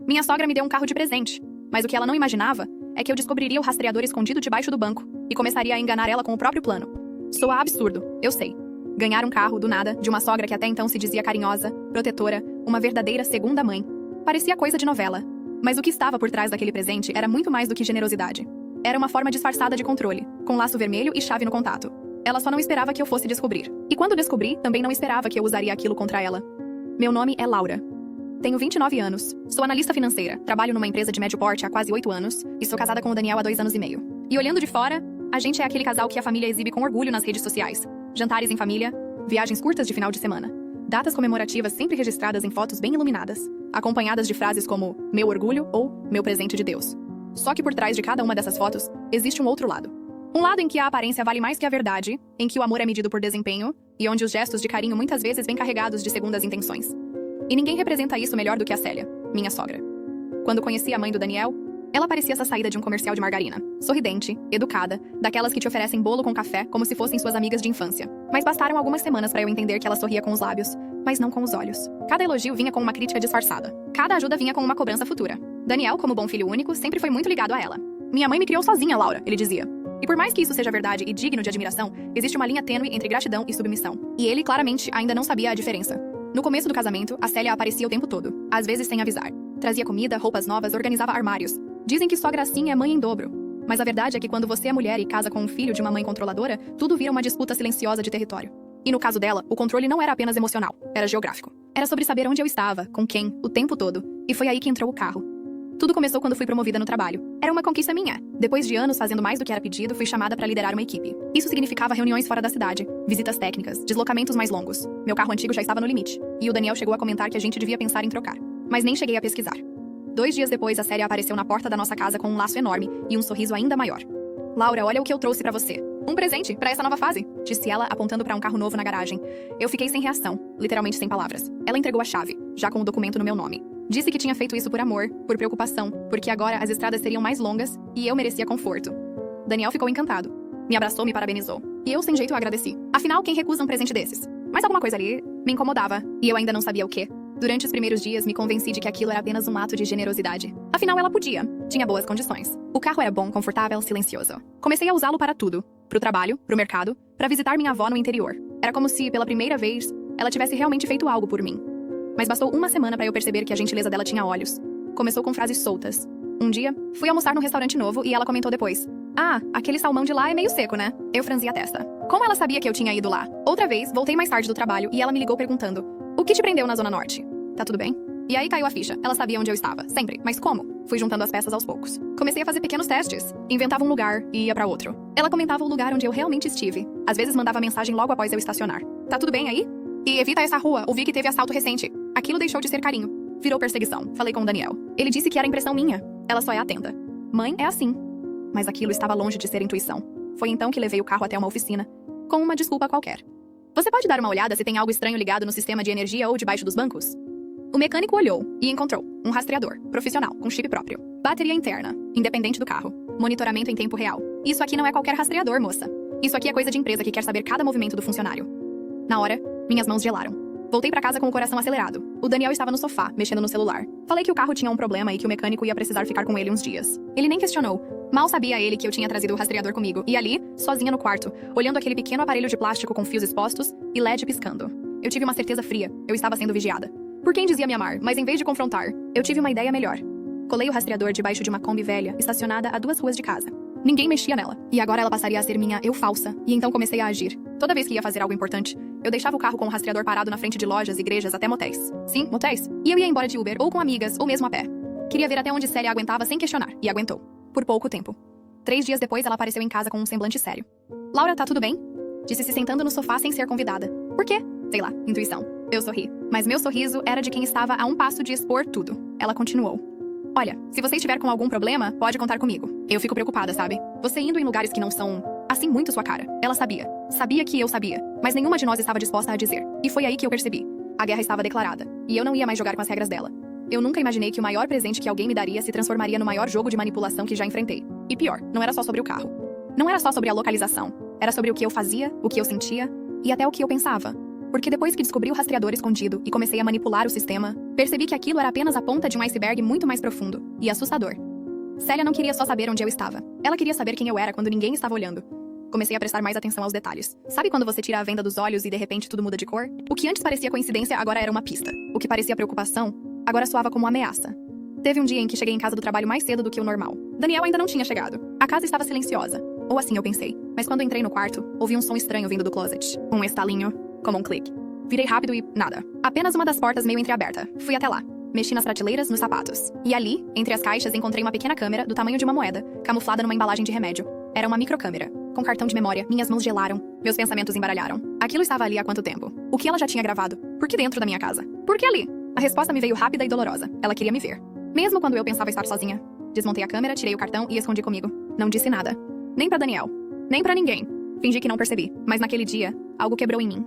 Minha sogra me deu um carro de presente, mas o que ela não imaginava é que eu descobriria o rastreador escondido debaixo do banco e começaria a enganar ela com o próprio plano. Soa absurdo, eu sei. Ganhar um carro, do nada, de uma sogra que até então se dizia carinhosa, protetora, uma verdadeira segunda mãe. Parecia coisa de novela. Mas o que estava por trás daquele presente era muito mais do que generosidade. Era uma forma disfarçada de controle, com laço vermelho e chave no contato. Ela só não esperava que eu fosse descobrir. E quando descobri, também não esperava que eu usaria aquilo contra ela. Meu nome é Laura. Tenho 29 anos, sou analista financeira, trabalho numa empresa de médio porte há quase 8 anos e sou casada com o Daniel há 2 anos e meio. E olhando de fora, a gente é aquele casal que a família exibe com orgulho nas redes sociais. Jantares em família, viagens curtas de final de semana. Datas comemorativas sempre registradas em fotos bem iluminadas, acompanhadas de frases como meu orgulho ou meu presente de Deus. Só que por trás de cada uma dessas fotos, existe um outro lado. Um lado em que a aparência vale mais que a verdade, em que o amor é medido por desempenho, e onde os gestos de carinho muitas vezes vêm carregados de segundas intenções. E ninguém representa isso melhor do que a Célia, minha sogra. Quando conheci a mãe do Daniel, ela parecia essa saída de um comercial de margarina. Sorridente, educada, daquelas que te oferecem bolo com café como se fossem suas amigas de infância. Mas bastaram algumas semanas para eu entender que ela sorria com os lábios, mas não com os olhos. Cada elogio vinha com uma crítica disfarçada. Cada ajuda vinha com uma cobrança futura. Daniel, como bom filho único, sempre foi muito ligado a ela. Minha mãe me criou sozinha, Laura, ele dizia. E por mais que isso seja verdade e digno de admiração, existe uma linha tênue entre gratidão e submissão. E ele, claramente, ainda não sabia a diferença. No começo do casamento, a Célia aparecia o tempo todo, às vezes sem avisar. Trazia comida, roupas novas, organizava armários. Dizem que sogra assim é mãe em dobro. Mas a verdade é que quando você é mulher e casa com um filho de uma mãe controladora, tudo vira uma disputa silenciosa de território. E no caso dela, o controle não era apenas emocional, era geográfico. Era sobre saber onde eu estava, com quem, o tempo todo. E foi aí que entrou o carro. Tudo começou quando fui promovida no trabalho. Era uma conquista minha. Depois de anos fazendo mais do que era pedido, fui chamada para liderar uma equipe. Isso significava reuniões fora da cidade, visitas técnicas, deslocamentos mais longos. Meu carro antigo já estava no limite. E o Daniel chegou a comentar que a gente devia pensar em trocar. Mas nem cheguei a pesquisar. 2 dias depois, a Célia apareceu na porta da nossa casa com um laço enorme e um sorriso ainda maior. Laura, olha o que eu trouxe pra você. Um presente para essa nova fase, disse ela, apontando para um carro novo na garagem. Eu fiquei sem reação, literalmente sem palavras. Ela entregou a chave, já com o documento no meu nome. Disse que tinha feito isso por amor, por preocupação, porque agora as estradas seriam mais longas e eu merecia conforto. Daniel ficou encantado. Me abraçou, me parabenizou. E eu, sem jeito, agradeci. Afinal, quem recusa um presente desses? Mas alguma coisa ali me incomodava, e eu ainda não sabia o quê. Durante os primeiros dias, me convenci de que aquilo era apenas um ato de generosidade. Afinal, ela podia. Tinha boas condições. O carro era bom, confortável, silencioso. Comecei a usá-lo para tudo. Pro trabalho, pro mercado, para visitar minha avó no interior. Era como se, pela primeira vez, ela tivesse realmente feito algo por mim. Mas bastou uma semana para eu perceber que a gentileza dela tinha olhos. Começou com frases soltas. Um dia, fui almoçar num restaurante novo e ela comentou depois. Ah, aquele salmão de lá é meio seco, né? Eu franzi a testa. Como ela sabia que eu tinha ido lá? Outra vez, voltei mais tarde do trabalho e ela me ligou perguntando. O que te prendeu na Zona Norte? Tá tudo bem? E aí caiu a ficha. Ela sabia onde eu estava, sempre. Mas como? Fui juntando as peças aos poucos. Comecei a fazer pequenos testes. Inventava um lugar e ia pra outro. Ela comentava o lugar onde eu realmente estive. Às vezes mandava mensagem logo após eu estacionar. Tá tudo bem aí? E evita essa rua, ouvi que teve assalto recente. Aquilo deixou de ser carinho. Virou perseguição. Falei com o Daniel. Ele disse que era impressão minha. Ela só é atenta. Mãe é assim. Mas aquilo estava longe de ser intuição. Foi então que levei o carro até uma oficina, com uma desculpa qualquer. Você pode dar uma olhada se tem algo estranho ligado no sistema de energia ou debaixo dos bancos? O mecânico olhou e encontrou um rastreador, profissional, com chip próprio. Bateria interna, independente do carro. Monitoramento em tempo real. Isso aqui não é qualquer rastreador, moça. Isso aqui é coisa de empresa que quer saber cada movimento do funcionário. Na hora, minhas mãos gelaram. Voltei pra casa com o coração acelerado. O Daniel estava no sofá, mexendo no celular. Falei que o carro tinha um problema e que o mecânico ia precisar ficar com ele uns dias. Ele nem questionou. Mal sabia ele que eu tinha trazido o rastreador comigo. E ali, sozinha no quarto, olhando aquele pequeno aparelho de plástico com fios expostos e LED piscando. Eu tive uma certeza fria. Eu estava sendo vigiada. Por quem dizia me amar, mas em vez de confrontar, eu tive uma ideia melhor. Colei o rastreador debaixo de uma Kombi velha, estacionada a 2 ruas de casa. Ninguém mexia nela. E agora ela passaria a ser minha eu falsa. E então comecei a agir. Toda vez que ia fazer algo importante, eu deixava o carro com o rastreador parado na frente de lojas, igrejas, até motéis. Sim, motéis. E eu ia embora de Uber, ou com amigas, ou mesmo a pé. Queria ver até onde Célia aguentava sem questionar. E aguentou. Por pouco tempo. 3 dias depois, ela apareceu em casa com um semblante sério. Laura, tá tudo bem? Disse se sentando no sofá sem ser convidada. Por quê? Sei lá, intuição. Eu sorri. Mas meu sorriso era de quem estava a um passo de expor tudo. Ela continuou. Olha, se você estiver com algum problema, pode contar comigo. Eu fico preocupada, sabe? Você indo em lugares que não são, assim, muito sua cara. Ela sabia. Sabia que eu sabia. Mas nenhuma de nós estava disposta a dizer. E foi aí que eu percebi. A guerra estava declarada. E eu não ia mais jogar com as regras dela. Eu nunca imaginei que o maior presente que alguém me daria se transformaria no maior jogo de manipulação que já enfrentei. E pior, não era só sobre o carro. Não era só sobre a localização. Era sobre o que eu fazia, o que eu sentia e até o que eu pensava. Porque depois que descobri o rastreador escondido e comecei a manipular o sistema, percebi que aquilo era apenas a ponta de um iceberg muito mais profundo e assustador. Célia não queria só saber onde eu estava. Ela queria saber quem eu era quando ninguém estava olhando. Comecei a prestar mais atenção aos detalhes. Sabe quando você tira a venda dos olhos e de repente tudo muda de cor? O que antes parecia coincidência agora era uma pista. O que parecia preocupação, agora soava como ameaça. Teve um dia em que cheguei em casa do trabalho mais cedo do que o normal. Daniel ainda não tinha chegado. A casa estava silenciosa. Ou assim eu pensei. Mas quando entrei no quarto, ouvi um som estranho vindo do closet. Um estalinho, como um clique. Virei rápido e nada. Apenas uma das portas meio entreaberta. Fui até lá. Mexi nas prateleiras, nos sapatos. E ali, entre as caixas, encontrei uma pequena câmera do tamanho de uma moeda, camuflada numa embalagem de remédio. Era uma microcâmera. Com cartão de memória, minhas mãos gelaram. Meus pensamentos embaralharam. Aquilo estava ali há quanto tempo? O que ela já tinha gravado? Por que dentro da minha casa? Por que ali? A resposta me veio rápida e dolorosa. Ela queria me ver. Mesmo quando eu pensava estar sozinha. Desmontei a câmera, tirei o cartão e escondi comigo. Não disse nada. Nem pra Daniel. Nem pra ninguém. Fingi que não percebi. Mas naquele dia, algo quebrou em mim.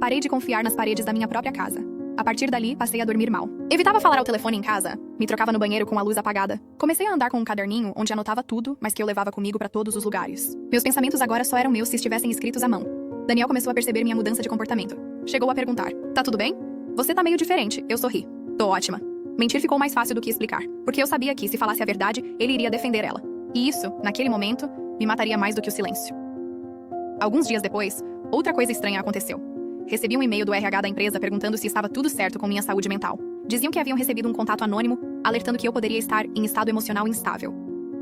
Parei de confiar nas paredes da minha própria casa. A partir dali, passei a dormir mal. Evitava falar ao telefone em casa. Me trocava no banheiro com a luz apagada. Comecei a andar com um caderninho onde anotava tudo, mas que eu levava comigo pra todos os lugares. Meus pensamentos agora só eram meus se estivessem escritos à mão. Daniel começou a perceber minha mudança de comportamento. Chegou a perguntar: "Tá tudo bem?" "Você tá meio diferente." Eu sorri. "Tô ótima." Mentir ficou mais fácil do que explicar, porque eu sabia que, se falasse a verdade, ele iria defender ela. E isso, naquele momento, me mataria mais do que o silêncio. Alguns dias depois, outra coisa estranha aconteceu. Recebi um e-mail do RH da empresa perguntando se estava tudo certo com minha saúde mental. Diziam que haviam recebido um contato anônimo, alertando que eu poderia estar em estado emocional instável.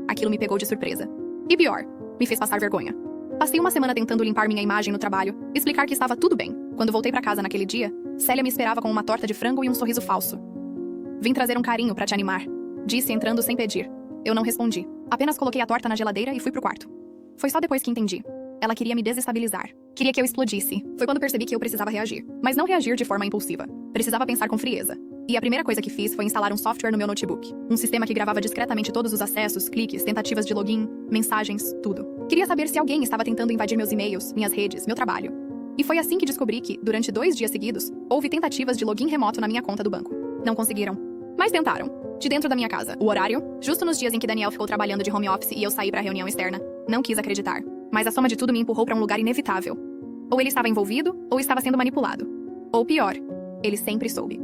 Aquilo me pegou de surpresa. E pior, me fez passar vergonha. Passei uma semana tentando limpar minha imagem no trabalho, explicar que estava tudo bem. Quando voltei pra casa naquele dia, Célia me esperava com uma torta de frango e um sorriso falso. "Vim trazer um carinho pra te animar", disse entrando sem pedir. Eu não respondi. Apenas coloquei a torta na geladeira e fui pro quarto. Foi só depois que entendi. Ela queria me desestabilizar. Queria que eu explodisse. Foi quando percebi que eu precisava reagir. Mas não reagir de forma impulsiva. Precisava pensar com frieza. E a primeira coisa que fiz foi instalar um software no meu notebook. Um sistema que gravava discretamente todos os acessos, cliques, tentativas de login, mensagens, tudo. Queria saber se alguém estava tentando invadir meus e-mails, minhas redes, meu trabalho. E foi assim que descobri que, durante 2 dias seguidos, houve tentativas de login remoto na minha conta do banco. Não conseguiram. Mas tentaram. De dentro da minha casa. O horário, justo nos dias em que Daniel ficou trabalhando de home office e eu saí pra reunião externa. Não quis acreditar. Mas a soma de tudo me empurrou pra um lugar inevitável. Ou ele estava envolvido, ou estava sendo manipulado. Ou pior, ele sempre soube.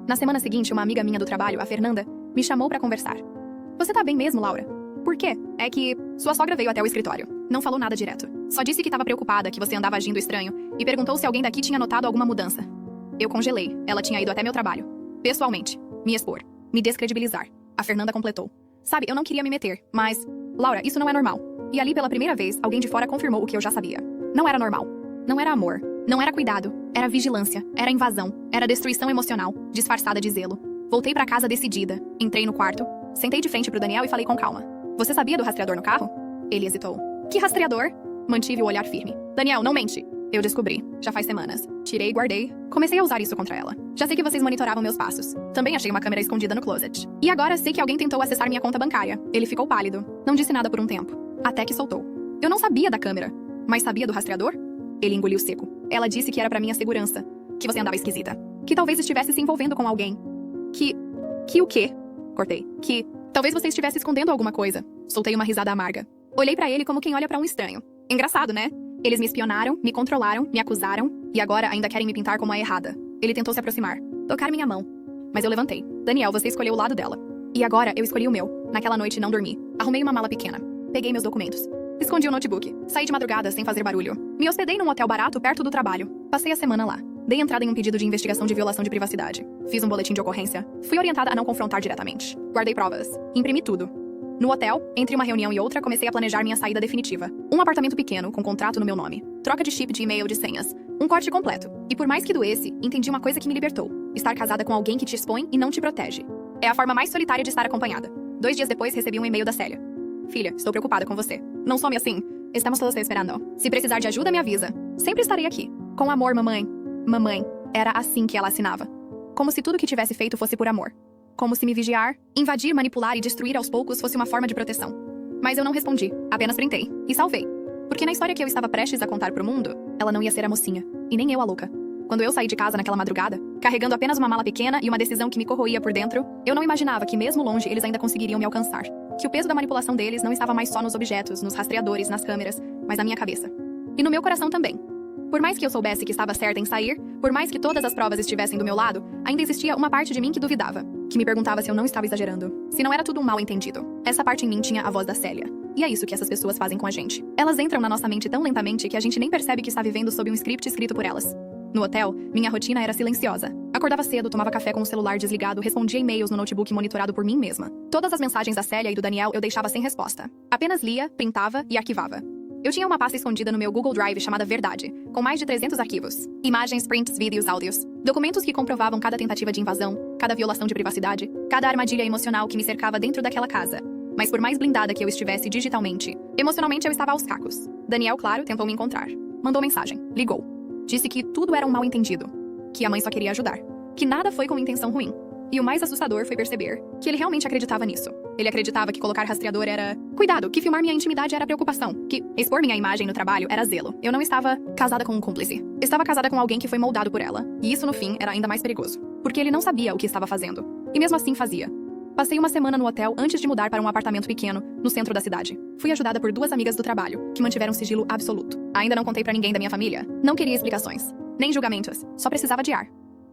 Na semana seguinte, uma amiga minha do trabalho, a Fernanda, me chamou pra conversar. "Você tá bem mesmo, Laura?" "Por quê?" "É que sua sogra veio até o escritório. Não falou nada direto. Só disse que estava preocupada, que você andava agindo estranho, e perguntou se alguém daqui tinha notado alguma mudança." Eu congelei. Ela tinha ido até meu trabalho. Pessoalmente. Me expor. Me descredibilizar. A Fernanda completou. "Sabe, eu não queria me meter, mas... Laura, isso não é normal." E ali, pela primeira vez, alguém de fora confirmou o que eu já sabia. Não era normal. Não era amor. Não era cuidado. Era vigilância. Era invasão. Era destruição emocional, disfarçada de zelo. Voltei pra casa decidida. Entrei no quarto. Sentei de frente pro Daniel e falei com calma. "Você sabia do rastreador no carro?" Ele hesitou. "Que rastreador?" Mantive o olhar firme. "Daniel, não mente." Eu descobri. Já faz semanas. Tirei e guardei. Comecei a usar isso contra ela. "Já sei que vocês monitoravam meus passos. Também achei uma câmera escondida no closet. E agora sei que alguém tentou acessar minha conta bancária." Ele ficou pálido. Não disse nada por um tempo. Até que soltou. "Eu não sabia da câmera. Mas sabia do rastreador?" Ele engoliu seco. "Ela disse que era pra minha segurança. Que você andava esquisita. Que talvez estivesse se envolvendo com alguém. Que o quê?" Cortei. "Que talvez você estivesse escondendo alguma coisa." Soltei uma risada amarga. Olhei pra ele como quem olha pra um estranho. Engraçado, né? Eles me espionaram, me controlaram, me acusaram, e agora ainda querem me pintar como a errada. Ele tentou se aproximar. Tocar minha mão. Mas eu levantei. "Daniel, você escolheu o lado dela." E agora eu escolhi o meu. Naquela noite não dormi. Arrumei uma mala pequena. Peguei meus documentos. Escondi o notebook. Saí de madrugada sem fazer barulho. Me hospedei num hotel barato perto do trabalho. Passei a semana lá. Dei entrada em um pedido de investigação de violação de privacidade. Fiz um boletim de ocorrência. Fui orientada a não confrontar diretamente. Guardei provas. Imprimi tudo. No hotel, entre uma reunião e outra, comecei a planejar minha saída definitiva. Um apartamento pequeno, com contrato no meu nome. Troca de chip de e-mail de senhas. Um corte completo. E por mais que doesse, entendi uma coisa que me libertou. Estar casada com alguém que te expõe e não te protege. É a forma mais solitária de estar acompanhada. 2 dias depois, recebi um e-mail da Célia. "Filha, estou preocupada com você. Não some assim. Estamos todos te esperando. Se precisar de ajuda, me avisa. Sempre estarei aqui. Com amor, mamãe." Mamãe. Era assim que ela assinava. Como se tudo que tivesse feito fosse por amor. Como se me vigiar, invadir, manipular e destruir aos poucos fosse uma forma de proteção. Mas eu não respondi. Apenas printei. E salvei. Porque na história que eu estava prestes a contar pro mundo, ela não ia ser a mocinha. E nem eu a louca. Quando eu saí de casa naquela madrugada, carregando apenas uma mala pequena e uma decisão que me corroía por dentro, eu não imaginava que mesmo longe eles ainda conseguiriam me alcançar. Que o peso da manipulação deles não estava mais só nos objetos, nos rastreadores, nas câmeras, mas na minha cabeça. E no meu coração também. Por mais que eu soubesse que estava certa em sair, por mais que todas as provas estivessem do meu lado, ainda existia uma parte de mim que duvidava, que me perguntava se eu não estava exagerando, se não era tudo um mal entendido. Essa parte em mim tinha a voz da Célia. E é isso que essas pessoas fazem com a gente. Elas entram na nossa mente tão lentamente que a gente nem percebe que está vivendo sob um script escrito por elas. No hotel, minha rotina era silenciosa. Acordava cedo, tomava café com o celular desligado, respondia e-mails no notebook monitorado por mim mesma. Todas as mensagens da Célia e do Daniel eu deixava sem resposta. Apenas lia, printava e arquivava. Eu tinha uma pasta escondida no meu Google Drive chamada Verdade, com mais de 300 arquivos. Imagens, prints, vídeos, áudios. Documentos que comprovavam cada tentativa de invasão, cada violação de privacidade, cada armadilha emocional que me cercava dentro daquela casa. Mas por mais blindada que eu estivesse digitalmente, emocionalmente eu estava aos cacos. Daniel, claro, tentou me encontrar. Mandou mensagem, ligou. Disse que tudo era um mal entendido, que a mãe só queria ajudar, que nada foi com intenção ruim. E o mais assustador foi perceber que ele realmente acreditava nisso. Ele acreditava que colocar rastreador era cuidado, que filmar minha intimidade era preocupação, que expor minha imagem no trabalho era zelo. Eu não estava casada com um cúmplice. Estava casada com alguém que foi moldado por ela. E isso, no fim, era ainda mais perigoso. Porque ele não sabia o que estava fazendo. E mesmo assim fazia. Passei uma semana no hotel antes de mudar para um apartamento pequeno, no centro da cidade. Fui ajudada por 2 amigas do trabalho, que mantiveram sigilo absoluto. Ainda não contei pra ninguém da minha família. Não queria explicações, nem julgamentos. Só precisava de ar.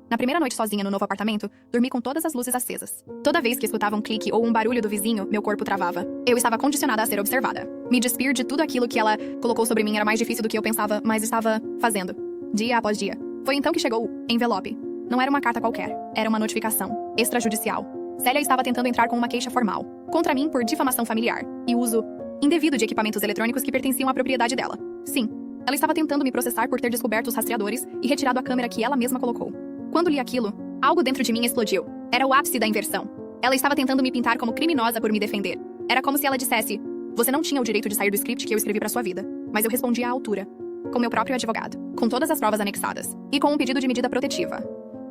Na primeira noite sozinha no novo apartamento, dormi com todas as luzes acesas. Toda vez que escutava um clique ou um barulho do vizinho, meu corpo travava. Eu estava condicionada a ser observada. Me despir de tudo aquilo que ela colocou sobre mim era mais difícil do que eu pensava, mas estava fazendo. Dia após dia. Foi então que chegou o envelope. Não era uma carta qualquer. Era uma notificação extrajudicial. Célia estava tentando entrar com uma queixa formal contra mim por difamação familiar e uso indevido de equipamentos eletrônicos que pertenciam à propriedade dela. Sim, ela estava tentando me processar por ter descoberto os rastreadores e retirado a câmera que ela mesma colocou. Quando li aquilo, algo dentro de mim explodiu. Era o ápice da inversão. Ela estava tentando me pintar como criminosa por me defender. Era como se ela dissesse: você não tinha o direito de sair do script que eu escrevi pra sua vida. Mas eu respondia à altura, com meu próprio advogado, com todas as provas anexadas e com um pedido de medida protetiva.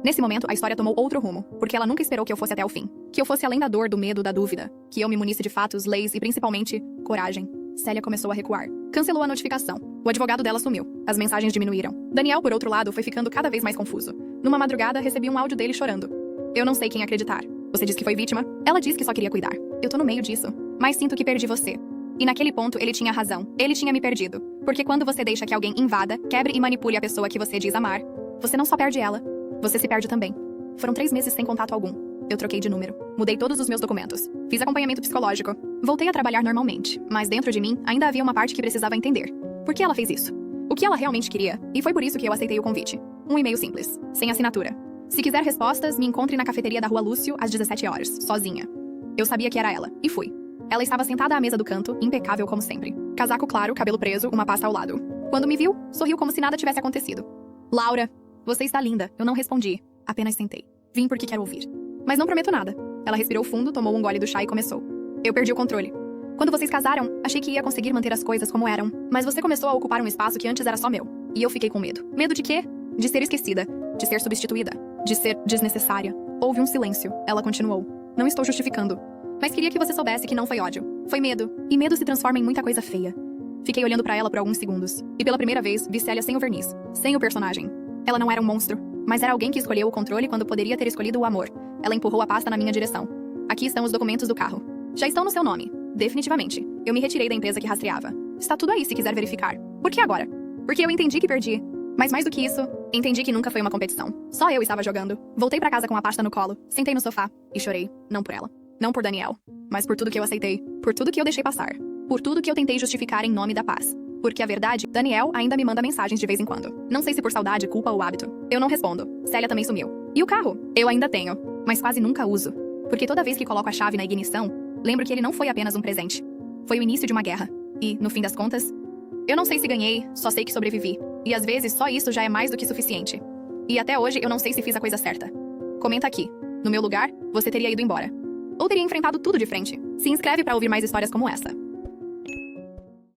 Nesse momento, a história tomou outro rumo, porque ela nunca esperou que eu fosse até o fim. Que eu fosse além da dor, do medo, da dúvida. Que eu me munisse de fatos, leis e, principalmente, coragem. Célia começou a recuar. Cancelou a notificação. O advogado dela sumiu. As mensagens diminuíram. Daniel, por outro lado, foi ficando cada vez mais confuso. Numa madrugada, recebi um áudio dele chorando. Eu não sei quem acreditar. Você disse que foi vítima? Ela disse que só queria cuidar. Eu tô no meio disso. Mas sinto que perdi você. E naquele ponto, ele tinha razão. Ele tinha me perdido. Porque quando você deixa que alguém invada, quebre e manipule a pessoa que você diz amar, você não só perde ela, você se perde também. Foram 3 meses sem contato algum. Eu troquei de número. Mudei todos os meus documentos. Fiz acompanhamento psicológico. Voltei a trabalhar normalmente. Mas dentro de mim, ainda havia uma parte que precisava entender. Por que ela fez isso? O que ela realmente queria? E foi por isso que eu aceitei o convite. Um e-mail simples. Sem assinatura. Se quiser respostas, me encontre na cafeteria da Rua Lúcio às 17 horas, sozinha. Eu sabia que era ela. E fui. Ela estava sentada à mesa do canto, impecável como sempre. Casaco claro, cabelo preso, uma pasta ao lado. Quando me viu, sorriu como se nada tivesse acontecido. Laura, você está linda. Eu não respondi. Apenas sentei. Vim porque quero ouvir. Mas não prometo nada. Ela respirou fundo, tomou um gole do chá e começou. Eu perdi o controle. Quando vocês casaram, achei que ia conseguir manter as coisas como eram. Mas você começou a ocupar um espaço que antes era só meu. E eu fiquei com medo. Medo de quê? De ser esquecida. De ser substituída. De ser desnecessária. Houve um silêncio. Ela continuou. Não estou justificando. Mas queria que você soubesse que não foi ódio. Foi medo. E medo se transforma em muita coisa feia. Fiquei olhando pra ela por alguns segundos. E pela primeira vez, vi Célia sem o verniz. Sem o personagem. Ela não era um monstro. Mas era alguém que escolheu o controle quando poderia ter escolhido o amor. Ela empurrou a pasta na minha direção. Aqui estão os documentos do carro. Já estão no seu nome. Definitivamente. Eu me retirei da empresa que rastreava. Está tudo aí se quiser verificar. Por que agora? Porque eu entendi que perdi. Mas mais do que isso, entendi que nunca foi uma competição. Só eu estava jogando. Voltei pra casa com a pasta no colo, sentei no sofá e chorei. Não por ela. Não por Daniel. Mas por tudo que eu aceitei. Por tudo que eu deixei passar. Por tudo que eu tentei justificar em nome da paz. Porque a verdade, Daniel ainda me manda mensagens de vez em quando. Não sei se por saudade, culpa ou hábito. Eu não respondo. Célia também sumiu. E o carro? Eu ainda tenho. Mas quase nunca uso. Porque toda vez que coloco a chave na ignição, lembro que ele não foi apenas um presente. Foi o início de uma guerra. E, no fim das contas, eu não sei se ganhei, só sei que sobrevivi. E às vezes só isso já é mais do que suficiente. E até hoje eu não sei se fiz a coisa certa. Comenta aqui. No meu lugar, você teria ido embora. Ou teria enfrentado tudo de frente. Se inscreve pra ouvir mais histórias como essa.